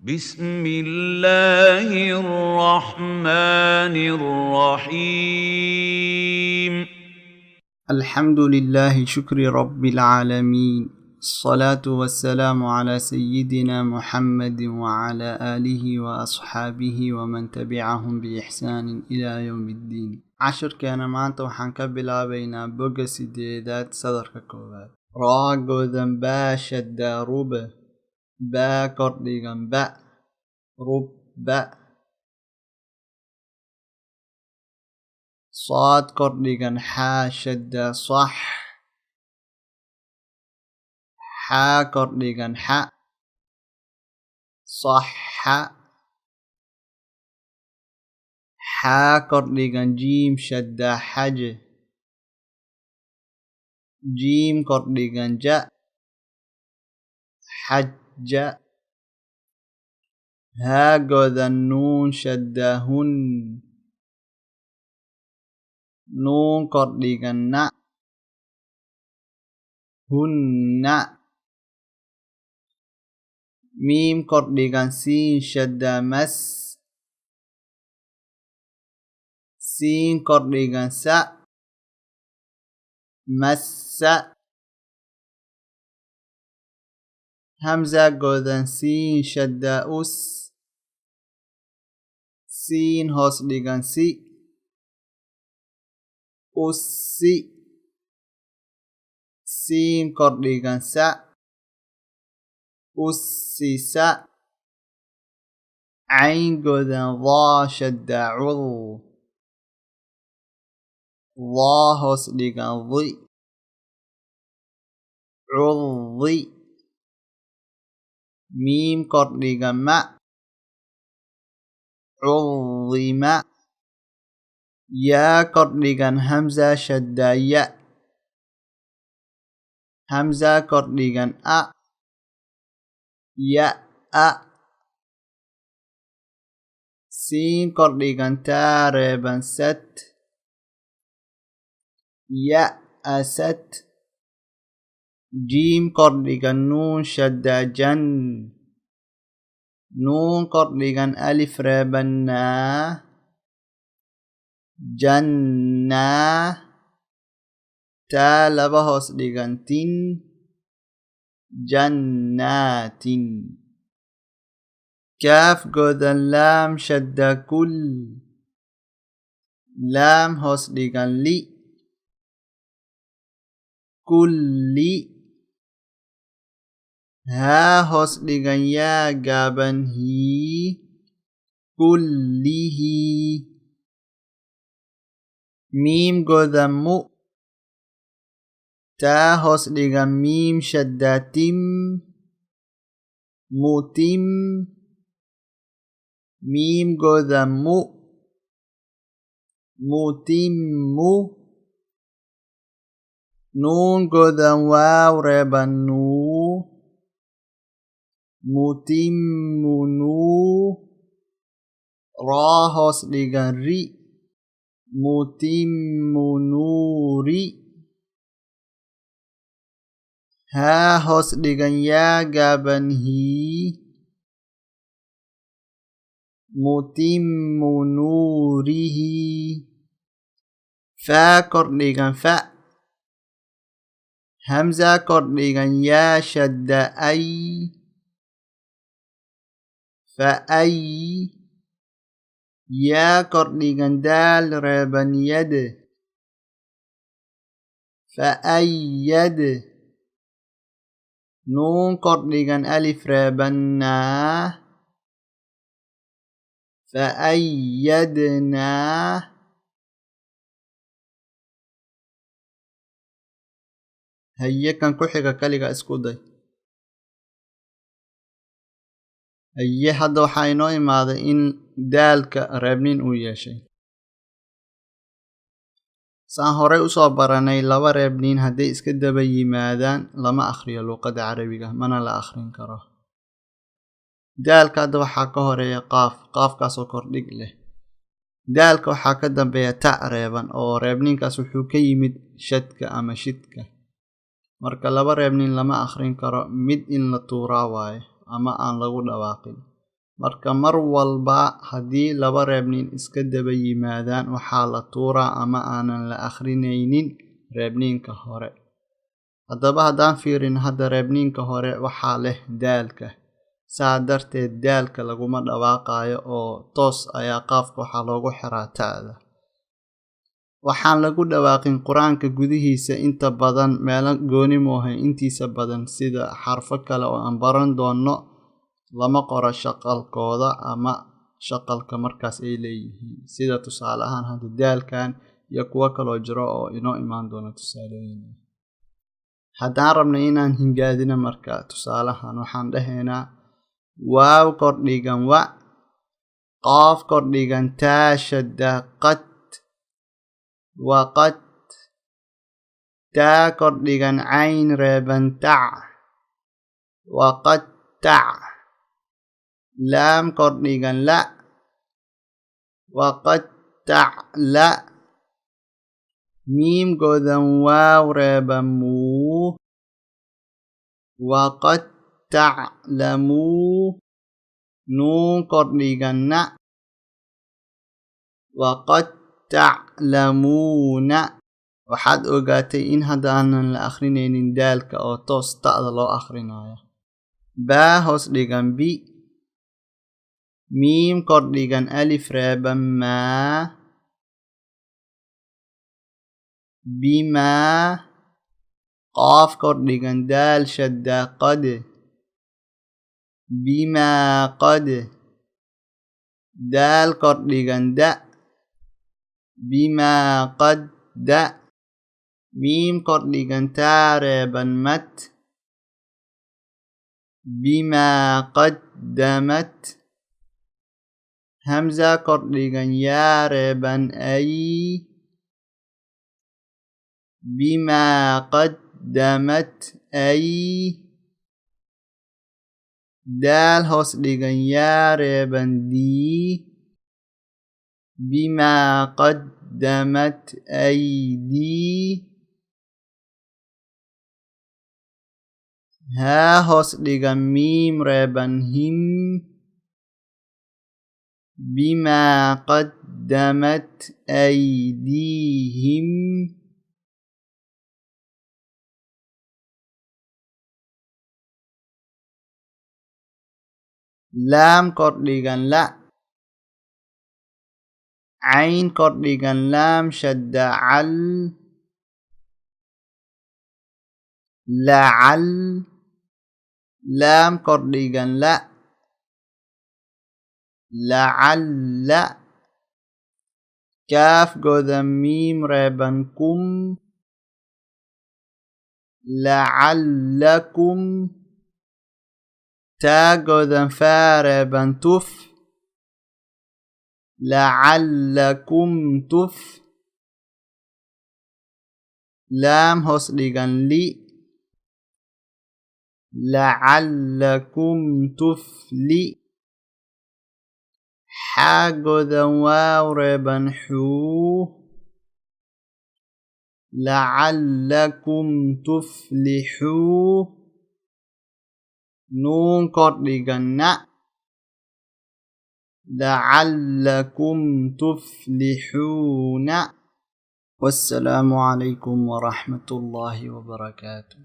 بسم الله الرحمن الرحيم الحمد لله شكر رب العالمين الصلاة والسلام على سيدنا محمد وعلى آله وأصحابه ومن تبعهم بإحسان إلى يوم الدين عشر كان معنتا وحان كبلا بين بوغا سيديدات صدر كوبات راغو ذنبا شدا روبة با كرديغن با روب با صاد كرديغن حا شدا صح حا كرديغن حا صح حا كرديغن جيم شدا حج جيم كرديغن جا حج ها قذن نون شدا هن نون كرديغن نا هن ميم كرديغن سين شدا مس سين كرديغن سا مس همزة قذن سين شدا أس سين هوس ديغن سي أسي سين كرديغن سا أسسا عين قذن ضا شدا عض ضا هوس ديغن ضي عضي ميم كرديغن ما عظم يا كرديغن همزة شدا يا همزة كرديغن أ يا أ سين كرديغن تاربن ست يا أست جيم كرديغن نون شدا جن نون كرديغن ألف ربنا جنة تا لبهوس ديغن تين جنات كاف قذن لام شدا كل لام هوس ديغن لي كل ها هوس ديغن يا غابن هي كله ميم قذن مو تا هوس ديغن ميم شدا تم متم ميم قذن مو متم نون قذن واو ربن نو متم نو را هوس ديغن ري متم نوري ها هوس ديغن يا غابن هي متم نوره فا كرديغن فا همزة كرديغن يا شدا أي فأي يا كرديغن دال ربن يد فأيد نون كرديغن ألف ربنا فأيدنا هيا كان كحيقا كاليغا اسكوداي هيا حدا وحاينو إماذا إن دالك ربنين وياشي سان هوري usoo baranay laba reebniin haday iska daba yimaadaan lama akhriyo luqada carabiga mana la akhrin karo daalka hadda waxaa ka horeeya qaafkaas oo kordhig leh daalka waxaa ka dambeeya ta reeban oo reebniinkaas wuxuu ka yimid shadka ama shidka marka laba reebniin lama akhrin karo mid in la tuuraa waaye ama aan lagu dhawaaqin marka mar walba haddii laba reebniin iska daba yimaadaan waxaa la tuuraa ama aanan la akhrinaynin reebniinka hore. haddaba haddaan fiirin hadda reebniinka hore waxaa leh daalka, saa darteed daalka laguma dhawaaqayo oo toos ayaa qaafka waxaa loogu xiraa ta'da. waxaan lagu dhawaaqin qur-aanka gudihiisa inta badan meelo gooni moohay intiisa badan sida xarfo kale oo aan baran doono lama qoro shaqalkooda ama shaqalka markaas ay leeyihiin, sida tusaale ahaan hadda daalkan iyo kuwo kaloo jiro oo inoo imaan doono tusaalooyin. haddaan rabno inaan hingaadino marka tusaalahan waxaan dhahaynaa waaw kordhigan wa, qaaf kordhigan taa shadda qad, waqad, taa kordhigan cayn reeban tac, waqad tac, laam kordhigan la, waqad tac la, miim godan waaw reeban muu, waqad taclamuu, nuun kordhigan na, waqad taclamuuna. waxaad ogaatay in hadda aanan la akhrinaynin daalka oo toos ta'da loo akhrinayo. baa hoos dhigan bi, miim kordhigan alif reeban maa, bimaa, qaaf kordhigan daal shadda qad, bimaa qad, daal kordhigan da, bimaa qad da, miim kordhigan taa reeban mat, bimaa qaddamat, hamza kordhigan yaa reeban ay, bimaa qaddamat ay, daal hoos dhigan yaa reeban dii, bimaa qaddamat aydii, haa hoos dhigan miim reeban him, bimaa qaddamat aydiihim, laam kordhigan la, cayn kordhigan laam shadda cal, lacal, laam kordhigan la, lacalla, kaaf godan miim reeban kum, lacallakum, taa godan faa reeban tuf, lacallakum tuf, laam hoos dhigan li, lacallakum tufli, xaa godan waaw reeban xuu, lacallakum tuflixuu, nuun kordhigan na, lacallakum tuflixuuna. wassalaamu calaykum waraxmatullaahi wabarakaatuh.